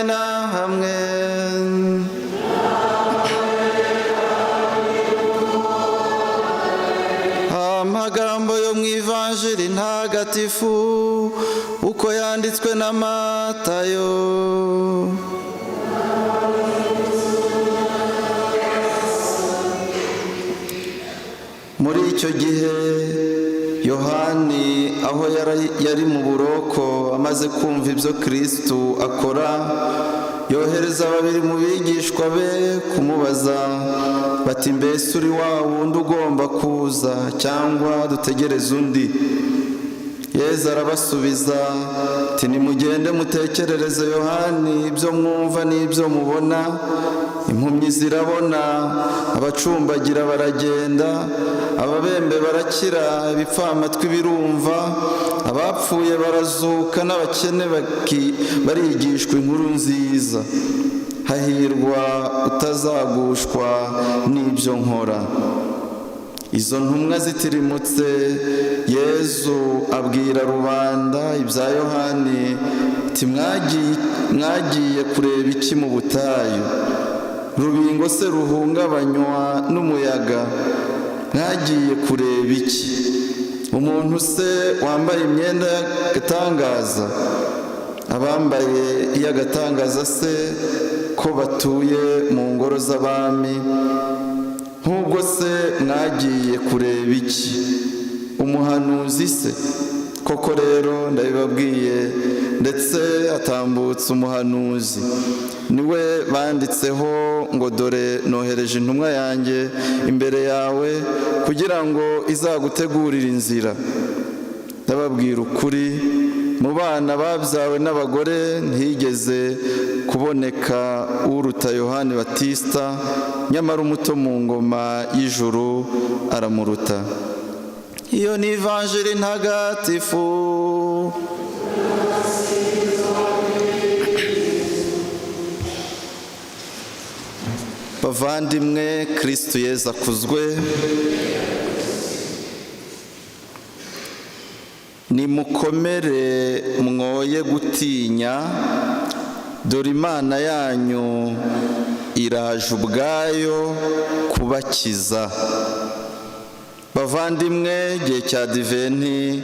nabane na hamwe. Amagambo yo mu ivanjiri ntagatifu uko yanditswe na Matayo. Muri icyo gihe Yohani aho yari mu buroko amaze kumva ibyo Kristo akora, yohereza babiri mu bigishwa be kumubaza bati, mbese uri wa wundi ugomba kuza cyangwa dutegereze undi? Yezu arabasubiza ati, nimugende mutekerereze Yohani ibyo mwumva n'ibyo mubona. Impumyi zirabona, abacumbagira baragenda, ababembe barakira, ibipfamatwi birumva, abapfuye barazuka, n'abakene barigishwa inkuru nziza. Hahirwa utazagushwa n'ibyo nkora. Izo ntumwa zitirimutse, Yezu abwira rubanda ibya Yohani ati, mwagiye kureba iki mu butayu? Rubingo se ruhungabanywa n'umuyaga? Mwagiye kureba iki? Umuntu se wambaye imyenda y'agatangaza? Abambaye iy'agatangaza se ko batuye mu ngoro z'abami? Nk'ubwo se mwagiye kureba iki? Umuhanuzi se? Koko rero ndabibabwiye, ndetse atambutse umuhanuzi. Niwe banditseho ngo, dore nohereje intumwa yanjye imbere yawe kugira ngo izagutegurire inzira. Ndababwira ukuri, mu bana babyawe n'abagore ntihigeze kuboneka uruta Yohani Batista, nyamara umuto mu ngoma y'ijuru aramuruta. Iyo ni ivanjiri ntagatifu. Bavandimwe, Kristo Yezu akuzwe. Nimukomere mwoye gutinya, dore Imana yanyu iraje ubwayo kubakiza. Bavandimwe, igihe cya Adiventi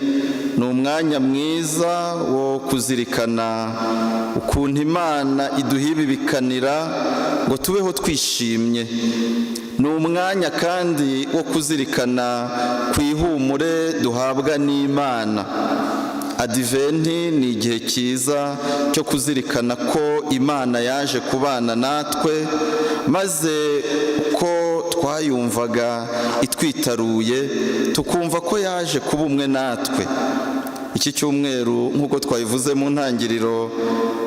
ni umwanya mwiza wo kuzirikana ukuntu Imana iduhibibikanira ngo tubeho twishimye. Ni umwanya kandi wo kuzirikana ku ihumure duhabwa n'Imana. Adiventi ni igihe cyiza cyo kuzirikana ko Imana yaje kubana natwe, maze uko twayumvaga itwitaruye tukumva ko yaje kuba umwe natwe. Iki cyumweru nk'uko twabivuze mu ntangiriro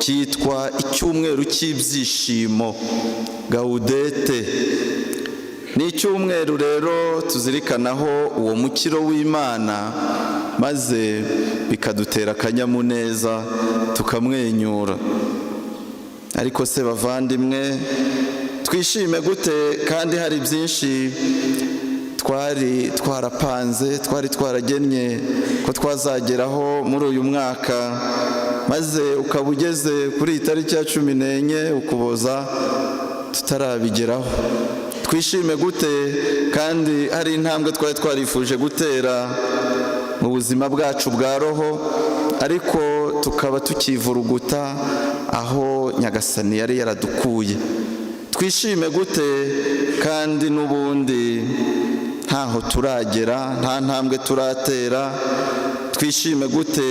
cyitwa icyumweru cy'ibyishimo, Gaudete. Ni icyumweru rero tuzirikanaho uwo mukiro w'Imana, maze bikadutera akanyamuneza tukamwenyura. Ariko se bavandimwe, twishime gute kandi hari byinshi twari twarapanze, twari twaragennye ko twazageraho muri uyu mwaka, maze ukaba ugeze kuri iyi tariki ya 14 Ukuboza tutarabigeraho? Twishime gute kandi hari intambwe twari twarifuje gutera mu buzima bwacu bwa roho, ariko tukaba tukivuruguta aho Nyagasani yari yaradukuye? Twishime gute kandi n'ubundi ntaho turagera, nta ntambwe turatera? Twishime gute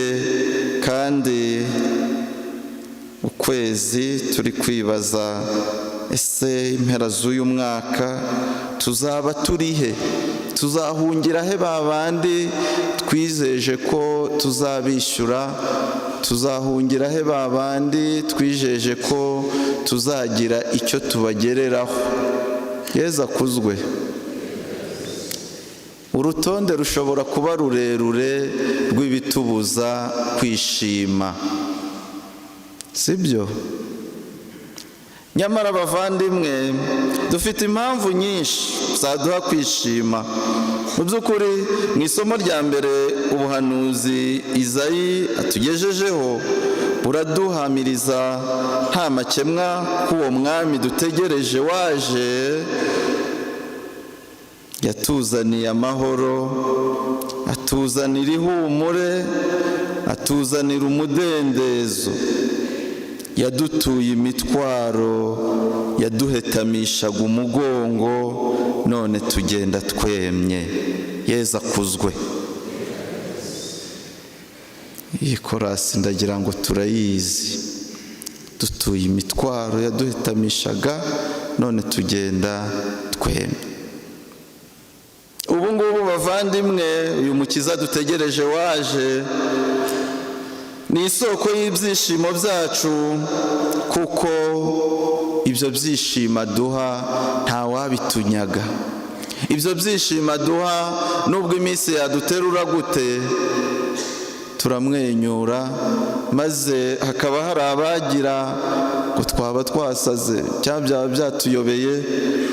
kandi ukwezi turi kwibaza, ese impera z'uyu mwaka tuzaba turihe? Tuzahungira he babandi twizeje ko tuzabishyura? Tuzahungira he babandi twijeje ko tuzagira icyo tubagereraho? Yezu akuzwe. Urutonde rushobora kuba rurerure rw'ibitubuza kwishima, sibyo? Nyamara bavandimwe, dufite impamvu nyinshi zaduha kwishima. Mu by'ukuri, mu isomo rya mbere ubuhanuzi Izayi atugejejeho uraduhamiriza nta makemwa k'uwo mwami dutegereje waje, yatuzaniye amahoro, atuzanira ihumure, atuzanira umudendezo, yadutuye imitwaro, yaduhetamishaga umugongo, none tugenda twemye. Yezu akuzwe. Iyi korasi ndagira ngo turayizi. Dutuye imitwaro yaduhetamishaga, none tugenda twemye. Ubu ngubu bavandimwe, uyu mukiza dutegereje waje ni isoko y'ibyishimo byacu, kuko ibyo byishimo aduha ntawabitunyaga. Ibyo byishimo aduha nubwo iminsi yaduterura gute, turamwenyura, maze hakaba hari abagira ngo twaba twasaze cyangwa byaba byatuyobeye,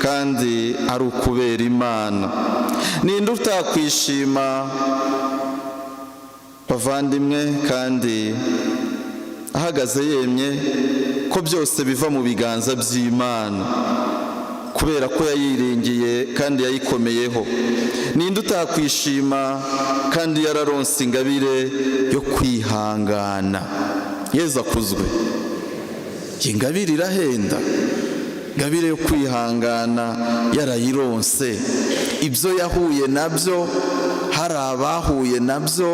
kandi ari ukubera Imana. Ninde utakwishima bavandimwe, kandi ahagaze yemye ko byose biva mu biganza by'Imana, kubera ko yayiringiye kandi yayikomeyeho. Ninde utakwishima kandi yararonse ingabire yo kwihangana. Yezu akuzwe. Iyi ngabire irahenda, ingabire yo kwihangana yarayironse. Ibyo yahuye nabyo, hari abahuye nabyo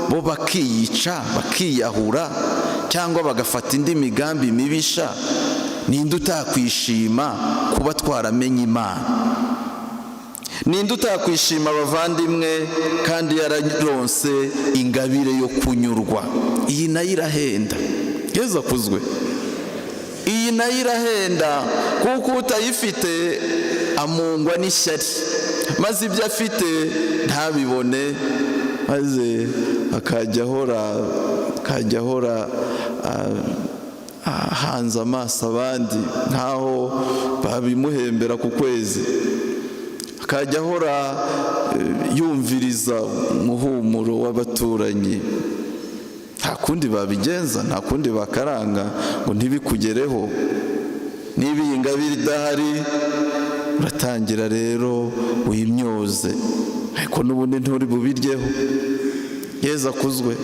bo bakiyica, bakiyahura, cyangwa bagafata indi migambi mibisha. Ninde utakwishima kuba twaramenye Imana? Ninde utakwishima bavandimwe kandi yararonse ingabire yo kunyurwa? Iyi nayo irahenda. Yezu akuzwe. Iyi nayo irahenda, kuko utayifite amungwa n'ishyari, maze ibyo afite ntabibone, maze akajya ahora hanze amaso abandi nkaho babimuhembera ku kwezi, akajya ahora yumviriza umuhumuro w'abaturanyi. Nta kundi babigenza, nta kundi bakaranga ngo ntibikugereho. Niba iyi ngabire idahari, uratangira rero wimyoze, ariko n'ubundi nturi bubiryeho. Yezu akuzwe.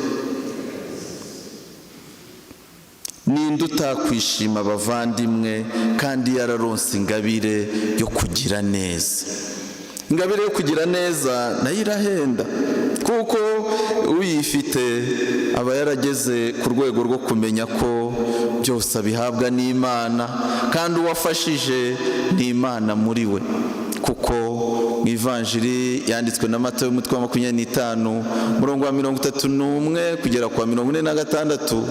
Ninde utakwishima bavandimwe kandi yararonse ingabire yo kugira neza? Ingabire yo kugira neza nayo irahenda, kuko uyifite aba yarageze ku rwego rwo kumenya ko byose abihabwa n'Imana, kandi uwafashije ni Imana muri we. Kuko mu ivanjiri yanditswe na Matayo umutwe wa 25 umurongo wa 31 kugera kwa 46,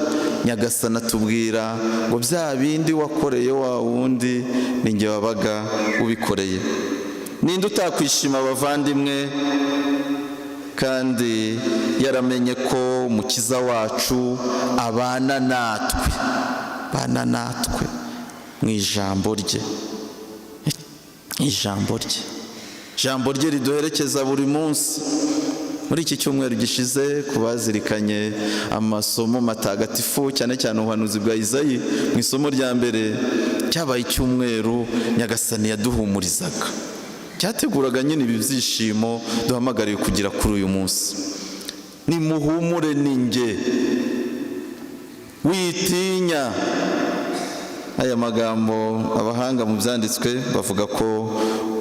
Nyagasani atubwira ngo bya bindi wakoreye wa wundi ni njye wabaga ubikoreye. Ninde utakwishima bavandimwe kandi yaramenye ko Umukiza wacu abana natwe mu ijambo rye. Ijambo rye riduherekeza buri munsi. Muri iki cyumweru gishize, ku bazirikanye amasomo matagatifu, cyane cyane ubuhanuzi bwa Izayi, mu isomo rya mbere, cyabaye icyumweru Nyagasani yaduhumurizaga, cyateguraga nyine ibi byishimo duhamagariwe kugira kuri uyu munsi. Nimuhumure ninjye, witinya. Aya magambo abahanga mu byanditswe bavuga ko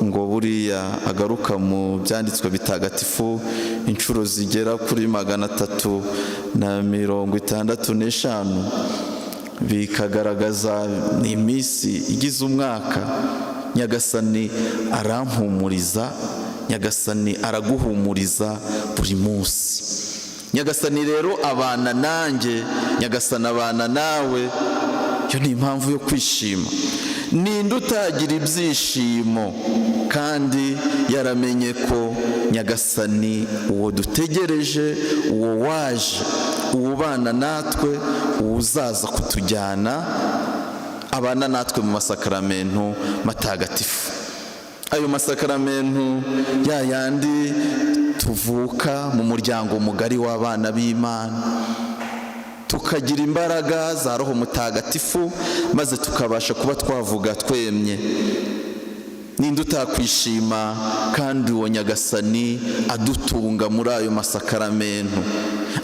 ngo buriya agaruka mu byanditswe bitagatifu inshuro zigera kuri 365, bikagaragaza iminsi igize umwaka. Nyagasani arampumuriza, Nyagasani araguhumuriza buri munsi. Nyagasani rero abana nanjye, Nyagasani abana nawe. Iyo ni impamvu yo kwishima. Ninde utagira ibyishimo kandi yaramenye ko Nyagasani uwo dutegereje, uwo waje, uwubana natwe, uzaza kutujyana, abana natwe mu masakaramentu matagatifu. Ayo masakaramentu yayandi tuvuka mu muryango mugari w'abana b'Imana, tukagira imbaraga za Roho Mutagatifu, maze tukabasha kuba twavuga twemye. Ninde utakwishima kandi uwo Nyagasani adutunga muri ayo masakaramentu,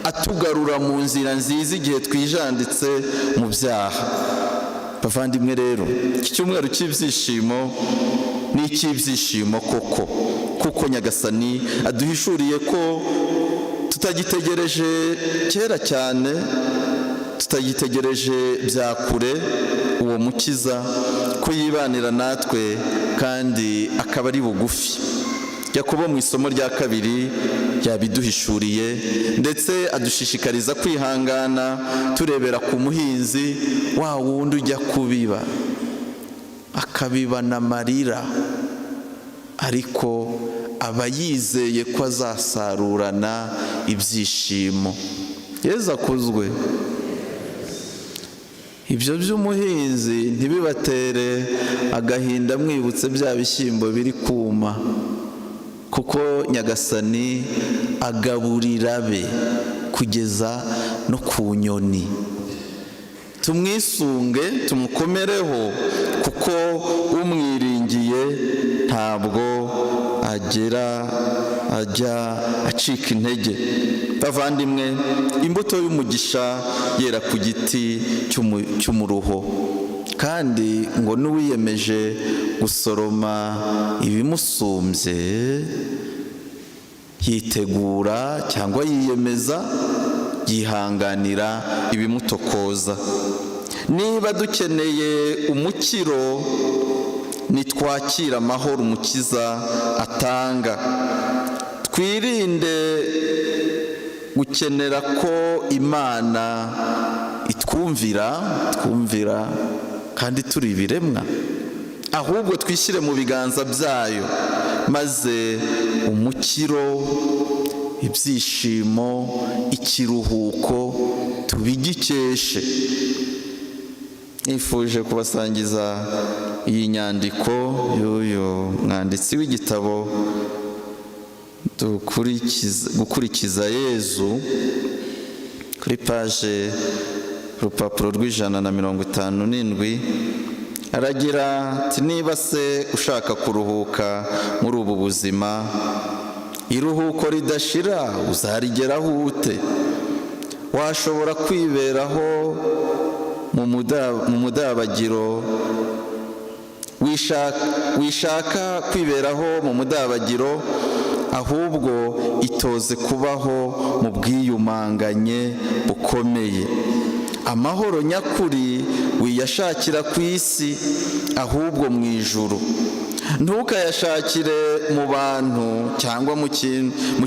atugarura mu nzira nziza igihe twijanditse mu byaha. Bavandimwe rero, iki cyumweru cy'ibyishimo ni icy'ibyishimo koko, kuko Nyagasani aduhishuriye ko tutagitegereje kera cyane, tutagitegereje bya kure uwo mukiza ko yibanira natwe kandi akaba ari bugufi. Yakobo mu isomo rya 2 yabiduhishuriye, ndetse adushishikariza kwihangana turebera ku muhinzi wa wundi ujya kubiba akabibana amarira, ariko aba yizeye ko azasarurana ibyishimo. Yezu akuzwe. Ibyo by'umuhinzi ntibibatere agahinda mwibutse bya bishyimbo biri kuma, kuko Nyagasani agaburira be kugeza no ku nyoni. Tumwisunge, tumukomereho, kuko umwiringiye ntabwo ajya acika intege. Bavandimwe, imbuto y'umugisha yera ku giti cy'umuruho, kandi ngo n'uwiyemeje gusoroma ibimusumbye yitegura cyangwa yiyemeza, yihanganira ibimutokoza. Niba dukeneye umukiro, nitwakira amahoro umukiza atanga. Twirinde gukenera ko Imana itwumvira kandi turi ibiremwa, ahubwo twishyire mu biganza byayo, maze umukiro, ibyishimo, ikiruhuko tubigikeshe. Nifuje kubasangiza iyi nyandiko y'uyu mwanditsi w'igitabo gukurikiza Yezu, kuri paje urupapuro rw'157. aragira ati: niba se ushaka kuruhuka muri ubu buzima, iruhuko ridashira uzarigeraho ute? Washobora kwiberaho mu mudabagiro, wishaka kwiberaho mu mudabagiro, ahubwo itoze kubaho mu bwiyumanganye bukomeye. Amahoro nyakuri wiyashakira ku isi, ahubwo mu ijuru. Ntukayashakire mu bantu cyangwa mu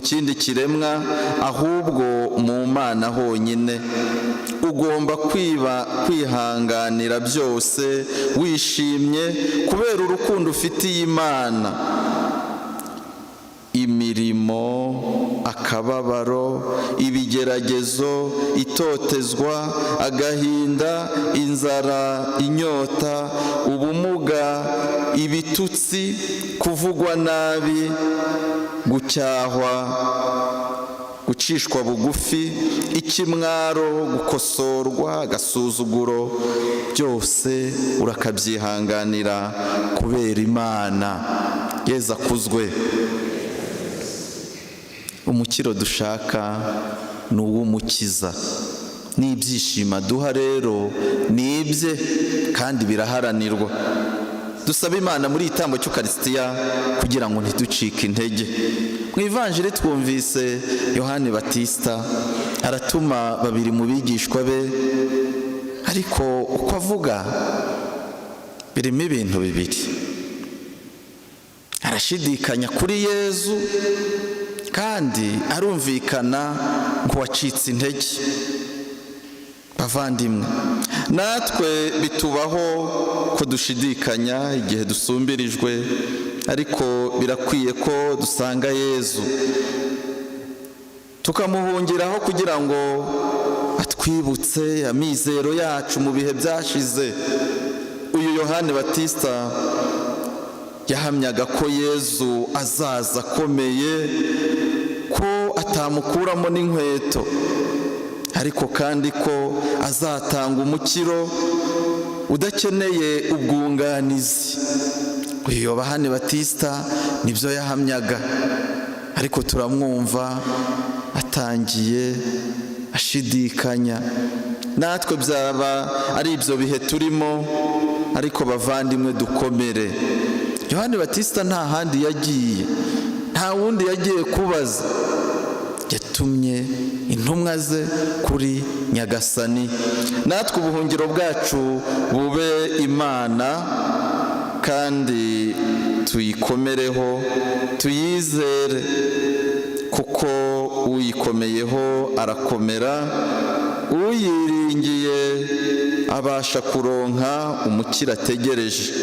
kindi kiremwa, ahubwo mu Mana honyine. Ugomba kwihanganira byose wishimye, kubera urukundo ufitiye Imana. Imirimo, akababaro, ibigeragezo, itotezwa, agahinda, inzara, inyota, ubumuga, ibitutsi, kuvugwa nabi, gucyahwa, gucishwa bugufi, ikimwaro, gukosorwa, agasuzuguro, byose urakabyihanganira kubera Imana. Yezu akuzwe. Umukiro dushaka ni uw'umukiza, n'ibyishimo aduha rero ni ibye kandi biraharanirwa. Dusaba Imana muri igitambo cy'Ukarisitiya kugira ngo ntiducike intege. Mu Ivanjiri twumvise Yohani Batista aratuma 2 mu bigishwa be, ariko uko avuga birimo ibintu bibiri. Arashidikanya kuri Yezu, kandi arumvikana nk'uwacitse intege. Bavandimwe, natwe bitubaho ko dushidikanya igihe dusumbirijwe, ariko birakwiye ko dusanga Yezu tukamuhungiraho kugira ngo atwibutse amizero yacu mu bihe byashize. Uyu Yohani Batista yahamyaga ko Yezu azaza akomeye, ko atamukuramo n'inkweto, ariko kandi ko azatanga umukiro udakeneye ubwunganizi. uyu Yohani Batista nibyo yahamyaga, ariko turamwumva atangiye ashidikanya. natwe byaba ari ibyo bihe turimo, ariko bavandimwe dukomere. Yohani Batista nta handi yagiye, nta wundi yagiye kubaza, yatumye intumwa ze kuri Nyagasani. natwe ubuhungiro bwacu bube Imana, kandi tuyikomereho, tuyizere, kuko uyikomeyeho arakomera, uyiringiye abasha kuronka umukiro ategereje.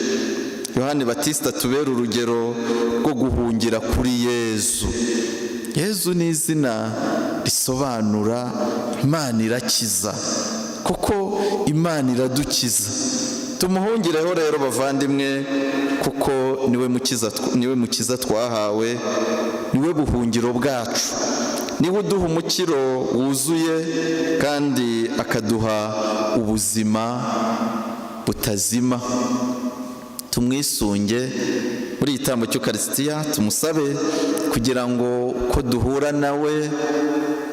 Yohani Batista tubera urugero rwo guhungira kuri Yezu. Yezu ni izina risobanura Imana irakiza, kuko Imana iradukiza. Tumuhungireho rero bavandimwe, kuko niwe mukiza twahawe, niwe buhungiro bwacu, niwe uduha umukiro wuzuye, kandi akaduha ubuzima butazima. tumwisunge muri igitambo cy'Ukarisitiya, tumusabe kugira ngo uko duhura nawe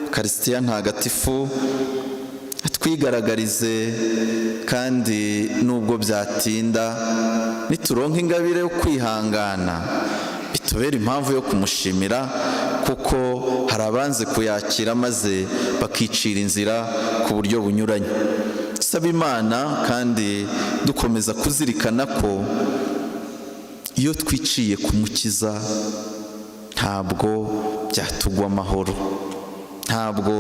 Ukarisitiya ntagatifu atwigaragarize, kandi nubwo byatinda nituronka ingabire yo kwihangana bitubera impamvu yo kumushimira, kuko hari abanze kuyakira maze bakicira inzira ku buryo bunyuranye. Saba Imana kandi dukomeza kuzirikana ko iyo twiciye kumukiza ntabwo byatugwa amahoro, ntabwo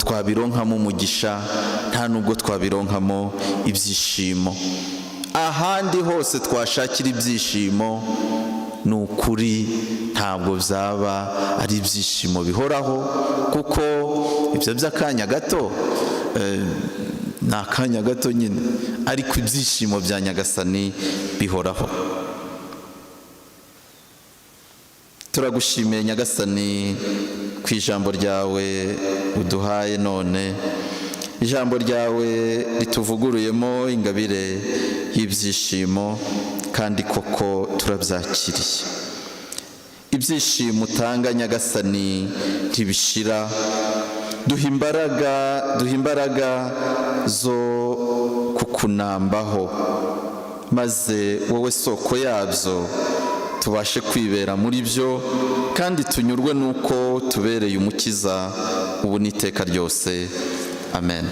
twabironkamo umugisha, nta nubwo twabironkamo ibyishimo. ahandi hose twashakira ibyishimo, ni ukuri ntabwo byaba ari ibyishimo bihoraho, kuko ibyo by'akanya gato ni akanya gato nyine, ariko ibyishimo bya Nyagasani bihoraho. turagushimiye Nyagasani ku ijambo ryawe uduhaye none, ijambo ryawe rituvuguruyemo ingabire y'ibyishimo, kandi koko turabyakiriye. ibyishimo utanga Nyagasani ntibishira. duha imbaraga zo kukunambaho, maze wowe soko yabyo tubashe kwibera muri byo, kandi tunyurwe n'uko tubereye umukiza ubu n'iteka ryose. Amen.